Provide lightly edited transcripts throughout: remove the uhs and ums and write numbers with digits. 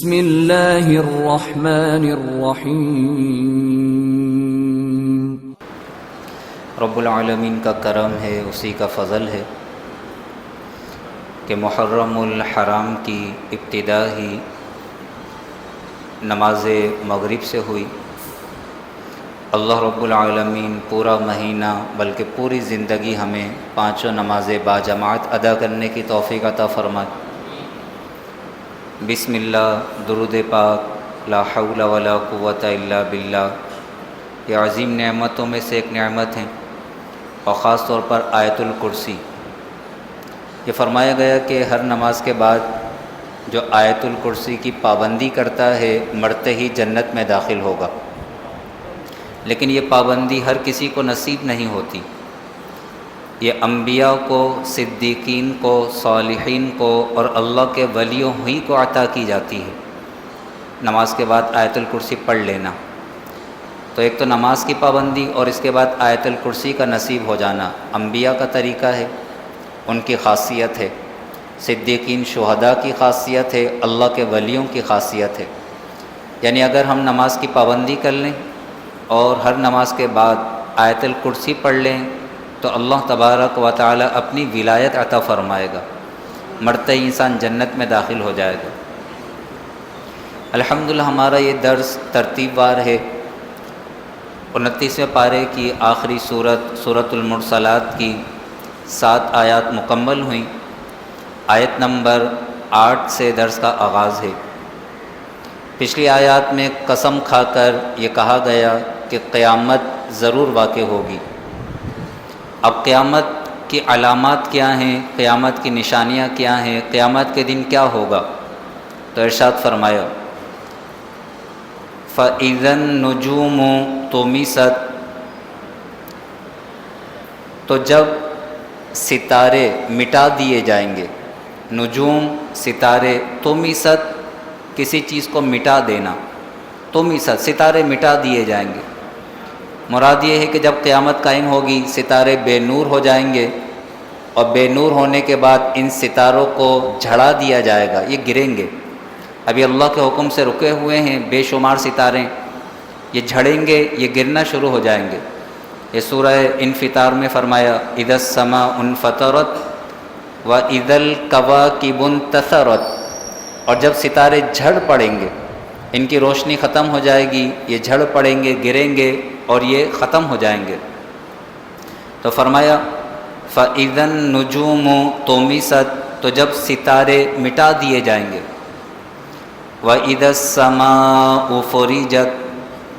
بسم اللہ الرحمن الرحیم۔ رب العالمین کا کرم ہے، اسی کا فضل ہے کہ محرم الحرام کی ابتدا ہی نماز مغرب سے ہوئی۔ اللہ رب العالمین پورا مہینہ بلکہ پوری زندگی ہمیں پانچوں نمازیں باجماعت ادا کرنے کی توفیق عطا فرمائے۔ بسم اللہ، درود پاک، لا حول ولا قوت الا باللہ، یہ عظیم نعمتوں میں سے ایک نعمت ہیں، اور خاص طور پر آیت الکرسی۔ یہ فرمایا گیا کہ ہر نماز کے بعد جو آیت الکرسی کی پابندی کرتا ہے مرتے ہی جنت میں داخل ہوگا، لیکن یہ پابندی ہر کسی کو نصیب نہیں ہوتی۔ یہ انبیاء کو، صدیقین کو، صالحین کو اور اللہ کے ولیوں ہی کو عطا کی جاتی ہے۔ نماز کے بعد آیت الکرسی پڑھ لینا، تو ایک تو نماز کی پابندی اور اس کے بعد آیت الکرسی کا نصیب ہو جانا انبیاء کا طریقہ ہے، ان کی خاصیت ہے، صدیقین شہداء کی خاصیت ہے، اللہ کے ولیوں کی خاصیت ہے۔ یعنی اگر ہم نماز کی پابندی کر لیں اور ہر نماز کے بعد آیت الکرسی پڑھ لیں تو اللہ تبارک و تعالی اپنی ولایت عطا فرمائے گا، مرتے ہی انسان جنت میں داخل ہو جائے گا۔ الحمدللہ ہمارا یہ درس ترتیب وار ہے۔ 29ویں پارے کی آخری سورۃ المرسلات کی 7 آیات مکمل ہوئیں۔ آیت نمبر 8 سے درس کا آغاز ہے۔ پچھلی آیات میں قسم کھا کر یہ کہا گیا کہ قیامت ضرور واقع ہوگی۔ اب قیامت کی علامات کیا ہیں، قیامت کی نشانیاں کیا ہیں، قیامت کے دن کیا ہوگا، تو ارشاد فرمایا فَإِذَا النُّجُومُ طُمِسَتْ، تو جب ستارے مٹا دیے جائیں گے۔ نجوم، ستارے، طُمِسَتْ کسی چیز کو مٹا دینا، طُمِسَتْ ستارے مٹا دیے جائیں گے۔ مراد یہ ہے کہ جب قیامت قائم ہوگی ستارے بے نور ہو جائیں گے، اور بے نور ہونے کے بعد ان ستاروں کو جھڑا دیا جائے گا، یہ گریں گے۔ ابھی اللہ کے حکم سے رکے ہوئے ہیں بے شمار ستارے، یہ جھڑیں گے، یہ گرنا شروع ہو جائیں گے۔ یہ سورہ انفطار میں فرمایا اذا السماء انفطرت واذا الکواکب انتثرت، اور جب ستارے جھڑ پڑیں گے، ان کی روشنی ختم ہو جائے گی، یہ جھڑ پڑیں گے، گریں گے اور یہ ختم ہو جائیں گے۔ تو فرمایا فَإِذَا النُّجُومُ طُمِسَتْ، تو جب ستارے مٹا دیے جائیں گے۔ وَإِذَا السَّمَاءُ فُرِجَتْ،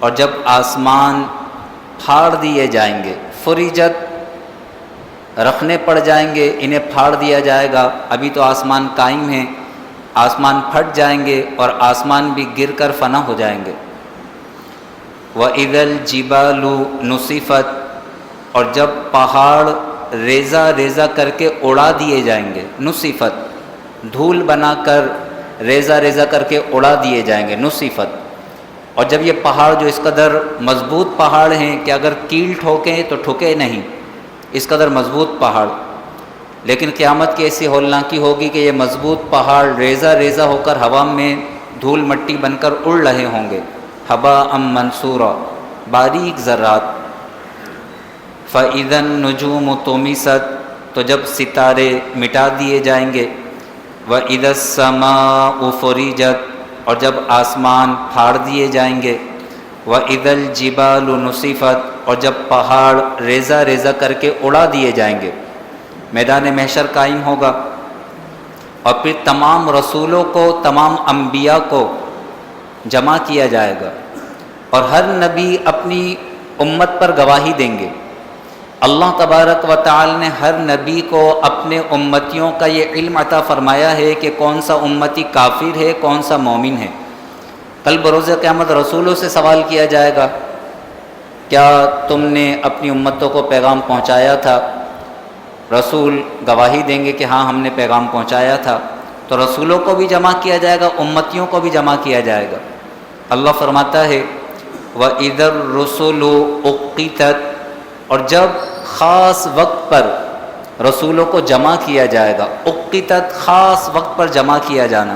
اور جب آسمان پھاڑ دیے جائیں گے۔ فُرِجَتْ رکھنے پڑ جائیں گے، انہیں پھاڑ دیا جائے گا، ابھی تو آسمان قائم ہیں، آسمان پھٹ جائیں گے اور آسمان بھی گر کر فنا ہو جائیں گے۔ وَإِذَا الْجِبَالُ نُصِفَتْ، اور جب پہاڑ ریزہ ریزہ کر کے اڑا دیے جائیں گے۔ نصفت دھول بنا کر ریزہ ریزہ کر کے اڑا دیے جائیں گے، نصفت۔ اور جب یہ پہاڑ جو اس قدر مضبوط پہاڑ ہیں کہ اگر کیل ٹھوکیں تو ٹھکے نہیں، اس قدر مضبوط پہاڑ، لیکن قیامت کی ایسی ہولناکی ہوگی کہ یہ مضبوط پہاڑ ریزہ ریزہ ہو کر ہوا میں دھول مٹی بن کر اڑ رہے ہوں گے، ہباء منصورا، باریک ذرات۔ فَإِذَا النُّجُومُ طُمِسَتْ، تو جب ستارے مٹا دیے جائیں گے۔ وَإِذَا السَّمَاءُ فُرِجَتْ، اور جب آسمان پھاڑ دیے جائیں گے۔ وَإِذَا الْجِبَالُ نُصِفَتْ، اور جب پہاڑ ریزہ ریزہ کر کے اڑا دیے جائیں گے۔ میدان محشر قائم ہوگا، اور پھر تمام رسولوں کو، تمام انبیاء کو جمع کیا جائے گا، اور ہر نبی اپنی امت پر گواہی دیں گے۔ اللہ تبارک و تعالی نے ہر نبی کو اپنے امتیوں کا یہ علم عطا فرمایا ہے کہ کون سا امتی کافر ہے، کون سا مومن ہے۔ کل بروز قیامت رسولوں سے سوال کیا جائے گا، کیا تم نے اپنی امتوں کو پیغام پہنچایا تھا؟ رسول گواہی دیں گے کہ ہاں ہم نے پیغام پہنچایا تھا۔ تو رسولوں کو بھی جمع کیا جائے گا، امتیوں کو بھی جمع کیا جائے گا۔ اللہ فرماتا ہے وَإِذَا الرُّسُلُ أُقِّتَتْ، اور جب خاص وقت پر رسولوں کو جمع کیا جائے گا۔ اقتت خاص وقت پر جمع کیا جانا،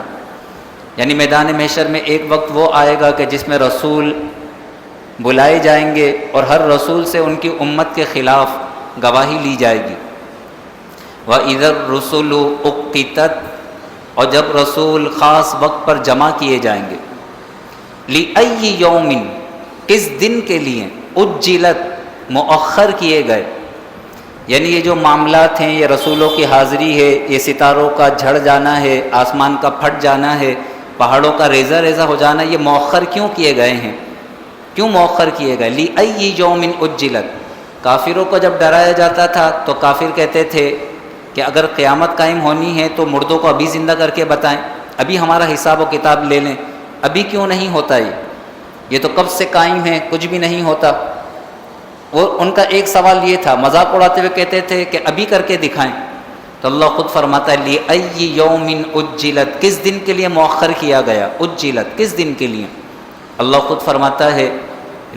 یعنی میدان محشر میں ایک وقت وہ آئے گا کہ جس میں رسول بلائے جائیں گے اور ہر رسول سے ان کی امت کے خلاف گواہی لی جائے گی۔ وَإِذَا الرُّسُلُ اُقِّتَتْ، اور جب رسول خاص وقت پر جمع کیے جائیں گے۔ لِأَيِّ يَوْمٍ، کس دن کے لیے، اُجِّلَتْ، مؤخر کیے گئے، یعنی یہ جو معاملات ہیں، یہ رسولوں کی حاضری ہے، یہ ستاروں کا جھڑ جانا ہے، آسمان کا پھٹ جانا ہے، پہاڑوں کا ریزہ ریزہ ہو جانا، یہ مؤخر کیوں کیے گئے ہیں؟ کیوں مؤخر کیے گئے؟ لِأَيِّ يَوْمٍ اُجِّلَتْ، کافروں کو جب ڈرایا جاتا تھا تو کافر کہتے تھے کہ اگر قیامت قائم ہونی ہے تو مردوں کو ابھی زندہ کر کے بتائیں، ابھی ہمارا حساب و کتاب لے لیں، ابھی کیوں نہیں ہوتا یہ تو کب سے قائم ہے، کچھ بھی نہیں ہوتا۔ وہ ان کا ایک سوال یہ تھا، مذاق اڑاتے ہوئے کہتے تھے کہ ابھی کر کے دکھائیں، تو اللہ خود فرماتا ہے لِأَيِّ يَوْمٍ اُجِّلَتْ، کس دن کے لیے مؤخر کیا گیا، اُجِّلَتْ، کس دن کے لیے؟ اللہ خود فرماتا ہے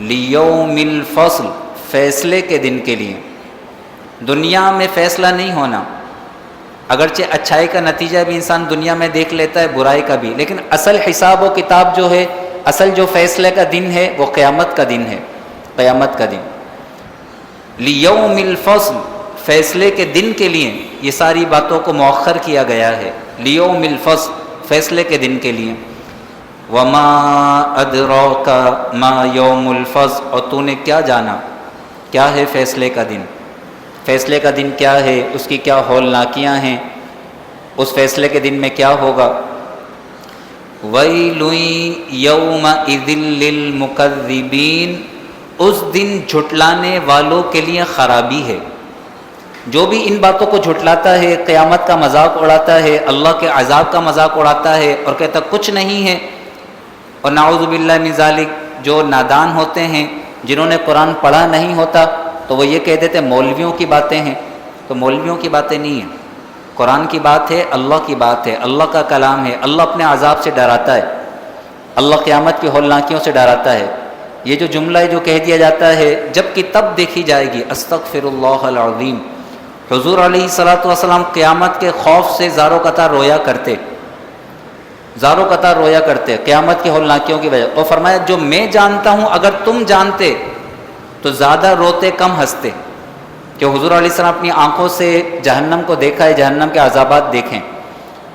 لِيَوْمِ الْفَصْلِ، فیصلے کے دن کے لیے۔ دنیا میں فیصلہ نہیں ہونا، اگرچہ اچھائی کا نتیجہ بھی انسان دنیا میں دیکھ لیتا ہے، برائی کا بھی، لیکن اصل حساب و کتاب جو ہے، اصل جو فیصلے کا دن ہے وہ قیامت کا دن ہے، قیامت کا دن۔ لِيَوْمِ الْفَصْلِ، فیصلے کے دن کے لیے یہ ساری باتوں کو مؤخر کیا گیا ہے، لِيَوْمِ الْفَصْلِ، فیصلے کے دن کے لیے۔ وَمَا أَدْرَاكَ مَا يَوْمُ الْفَصْلِ، اور تو نے کیا جانا کیا ہے فیصلے کا دن، فیصلے کا دن کیا ہے، اس کی کیا ہولناکیاں ہیں، اس فیصلے کے دن میں کیا ہوگا۔ وَيْلٌ يَوْمَئِذٍ لِّلْمُكَذِّبِينَ، اس دن جھٹلانے والوں کے لیے خرابی ہے۔ جو بھی ان باتوں کو جھٹلاتا ہے، قیامت کا مذاق اڑاتا ہے، اللہ کے عذاب کا مذاق اڑاتا ہے اور کہتا کچھ نہیں ہے، اور نعوذ باللہ من ذالک، جو نادان ہوتے ہیں، جنہوں نے قرآن پڑھا نہیں ہوتا، تو وہ یہ کہہ دیتے مولویوں کی باتیں ہیں، تو مولویوں کی باتیں نہیں ہیں، قرآن کی بات ہے، اللہ کی بات ہے، اللہ کا کلام ہے، اللہ اپنے عذاب سے ڈراتا ہے، اللہ قیامت کی ہولناکیوں سے ڈراتا ہے۔ یہ جو جملہ ہے جو کہہ دیا جاتا ہے جب کہ تب دیکھی جائے گی، استغفر اللہ العظیم۔ حضور علیہ الصلوۃ والسلام قیامت کے خوف سے زاروں قطار رویا کرتے، زاروں قطار رویا کرتے قیامت کی ہولناکیوں کی وجہ، اور فرمایا جو میں جانتا ہوں اگر تم جانتے تو زیادہ روتے کم ہنستے، کہ حضور علیہ السلام اپنی آنکھوں سے جہنم کو دیکھا ہے، جہنم کے عذابات دیکھیں،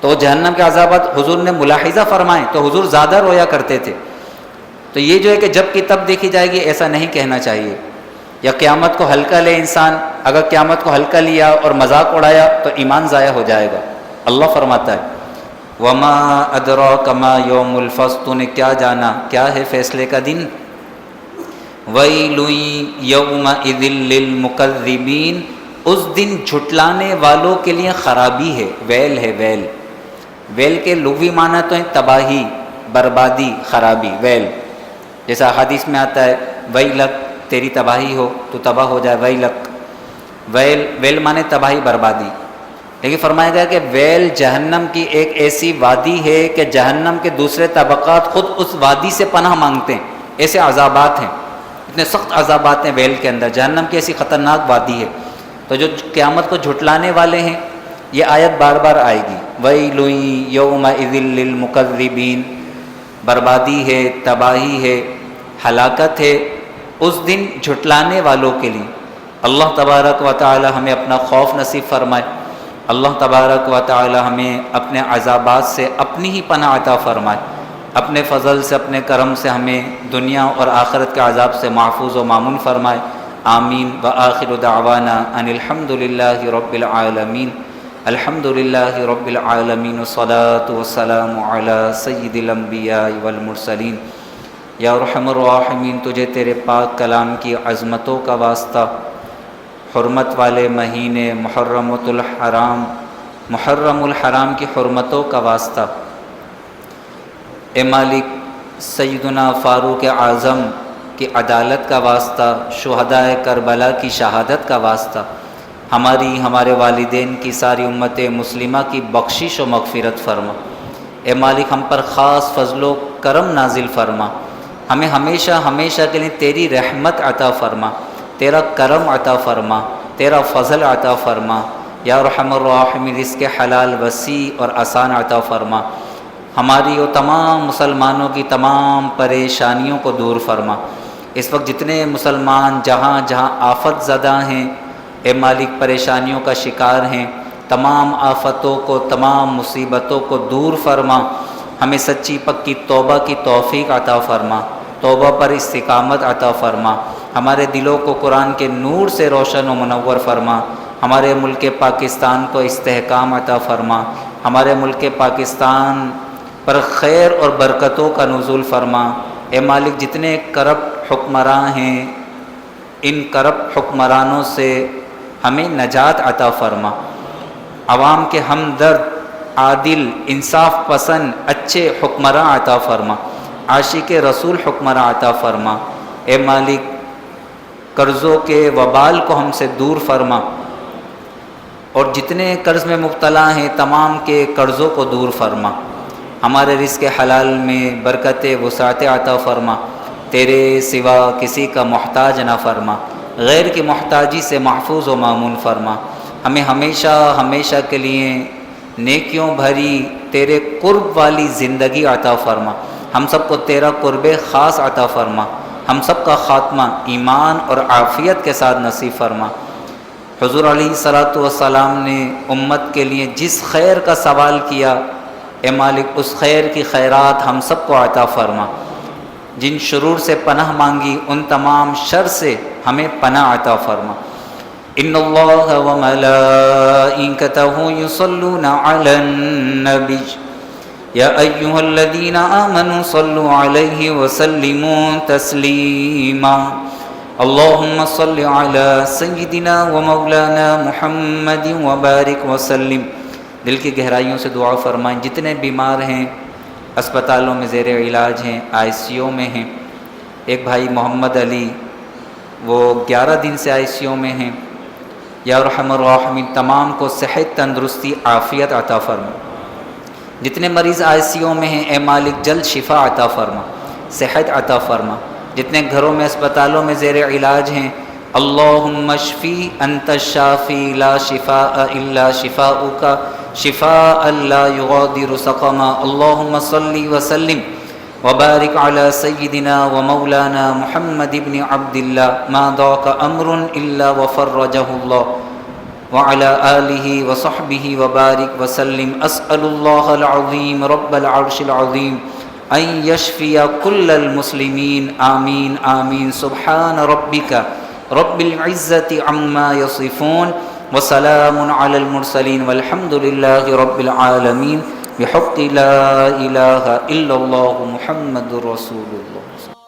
تو جہنم کے عذابات حضور نے ملاحظہ فرمائے تو حضور زیادہ رویا کرتے تھے۔ تو یہ جو ہے کہ جب کی تب دیکھی جائے گی، ایسا نہیں کہنا چاہیے، یا قیامت کو ہلکا لے انسان، اگر قیامت کو ہلکا لیا اور مذاق اڑایا تو ایمان ضائع ہو جائے گا۔ اللہ فرماتا ہے وَمَا أَدْرَاكَ مَا يَوْمُ الْفَصْلِ، تو نے کیا جانا کیا ہے فیصلے کا دن۔ وَيْلٌ يَوْمَئِذٍ لِّلْمُكَذِّبِينَ، اس دن جھٹلانے والوں کے لیے خرابی ہے، ویل ہے، ویل۔ ویل کے لغوی معنی تو ہیں تباہی، بربادی، خرابی، ویل۔ جیسا حدیث میں آتا ہے ویلک، تیری تباہی ہو، تو تباہ ہو جائے، ویلک۔ ویل، ویل معنی تباہی، بربادی۔ لیکن فرمایا گیا کہ ویل جہنم کی ایک ایسی وادی ہے کہ جہنم کے دوسرے طبقات خود اس وادی سے پناہ مانگتے ہیں، ایسے عذابات ہیں، اتنے سخت عذابات ہیں ویل کے اندر، جہنم کی ایسی خطرناک وادی ہے۔ تو جو قیامت کو جھٹلانے والے ہیں، یہ آیت بار بار آئے گی، وَيْلٌ يَوْمَئِذٍ لِّلْمُكَذِّبِينَ، بربادی ہے، تباہی ہے، ہلاکت ہے اس دن جھٹلانے والوں کے لیے۔ اللہ تبارک و تعالی ہمیں اپنا خوف نصیب فرمائے، اللہ تبارک و تعالی ہمیں اپنے عذابات سے اپنی ہی پناہ عطا فرمائے، اپنے فضل سے، اپنے کرم سے ہمیں دنیا اور آخرت کے عذاب سے محفوظ و مامون فرمائے، آمین۔ وآخر دعوانا ان الحمد للہ رب العالمین، الحمد للہ رب العالمین، والصلاة والسلام علی سید الانبیاء والمرسلین۔ یا ارحم الراحمین، تجھے تیرے پاک کلام کی عظمتوں کا واسطہ، حرمت والے مہینے محرم الحرام کی حرمتوں کا واسطہ، اے مالک سیدنا فاروق اعظم کی عدالت کا واسطہ، شہدائے کربلا کی شہادت کا واسطہ، ہماری، ہمارے والدین کی، ساری امت مسلمہ کی بخشش و مغفرت فرما۔ اے مالک ہم پر خاص فضل و کرم نازل فرما، ہمیں ہمیشہ ہمیشہ کے لیے تیری رحمت عطا فرما، تیرا کرم عطا فرما، تیرا فضل عطا فرما، یا ارحم الراحمین، رزق حلال وسیع اور آسان عطا فرما۔ ہماری اور تمام مسلمانوں کی تمام پریشانیوں کو دور فرما۔ اس وقت جتنے مسلمان جہاں جہاں آفت زدہ ہیں اے مالک پریشانیوں کا شکار ہیں، تمام آفتوں کو تمام مصیبتوں کو دور فرما، ہمیں سچی پکی توبہ کی توفیق عطا فرما، توبہ پر استقامت عطا فرما، ہمارے دلوں کو قرآن کے نور سے روشن و منور فرما، ہمارے ملک پاکستان کو استحکام عطا فرما، ہمارے ملک پاکستان پر خیر اور برکتوں کا نزول فرما۔ اے مالک جتنے کرپٹ حکمراں ہیں ان کرپٹ حکمرانوں سے ہمیں نجات عطا فرما، عوام کے ہمدرد، عادل، انصاف پسند، اچھے حکمراں عطا فرما، عاشق رسول حکمراں عطا فرما۔ اے مالک قرضوں کے وبال کو ہم سے دور فرما، اور جتنے قرض میں مبتلا ہیں تمام کے قرضوں کو دور فرما، ہمارے رزق حلال میں برکت وسعت عطا فرما، تیرے سوا کسی کا محتاج نہ فرما، غیر کی محتاجی سے محفوظ و مامون فرما، ہمیں ہمیشہ ہمیشہ کے لیے نیکیوں بھری تیرے قرب والی زندگی عطا فرما، ہم سب کو تیرا قرب خاص عطا فرما، ہم سب کا خاتمہ ایمان اور عافیت کے ساتھ نصیب فرما۔ حضور علیہ الصلاۃ والسلام نے امت کے لیے جس خیر کا سوال کیا اے مالک اس خیر کی خیرات ہم سب کو عطا فرما، جن شرور سے پناہ مانگی ان تمام شر سے ہمیں پناہ عطا فرما۔ ان اللہ وملائکتہ یصلون علی النبی یا ایہا الذین آمنوا صلوا علیہ وسلموا تسلیما۔ اللہم صل علی سیدنا ومولانا محمد وبارک وسلم۔ دل کی گہرائیوں سے دعا فرمائیں، جتنے بیمار ہیں اسپتالوں میں زیر علاج ہیں، آئی سی یو میں ہیں، ایک بھائی محمد علی وہ 11 دن سے آئی سی یو میں ہیں، یا ارحم الراحمین تمام کو صحت تندرستی عافیت عطا فرما، جتنے مریض آئی سی یو میں ہیں اے مالک جلد شفا عطا فرما، صحت عطا فرما، جتنے گھروں میں اسپتالوں میں زیر علاج ہیں اللہم اشفی انت الشافی لا شفاء الا شفاؤک شفاء لا یغادر سقما۔ اللہم صلی وسلم وبارک علی سیدنا ومولانا محمد بن عبد اللہ ما ضاق امر الا وفرجہ اللہ وعلى آلہ وصحبہ وبارک وسلم۔ اسأل اللہ العظیم رب العرش العظیم ان یشفی کل المسلمین آمین آمین۔ سبحان ربک رب العزة عما يصفون وسلام على المرسلين والحمد لله رب العالمين بحق لا إله إلا الله محمد رسول الله۔